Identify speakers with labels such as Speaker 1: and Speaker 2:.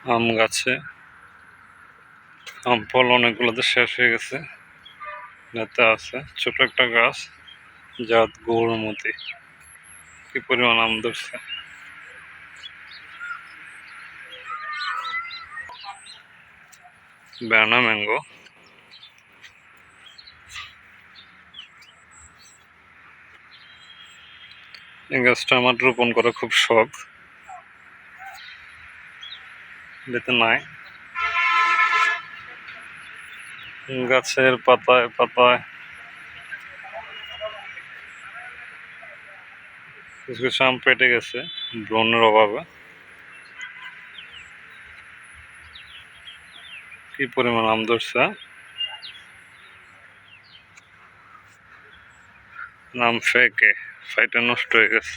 Speaker 1: আম গাছে আম ফল অনেকগুলোতে শেষ হয়ে গেছে। নেতা আছে ছোট একটা গাছ, জাত গৌরমতি। কি পরিমাণ আম ধরছে! ব্যানা ম্যাঙ্গো। এই গাছটা আমার রোপণ করা খুব শখ, যেতে নাই। গাছের পাতায় পাতায় কিছু কিছু আম পেটে গেছে ব্রণের অভাবে। কি পরিমাণ আম ধরছে! আম ফেটে নষ্ট হয়ে গেছে।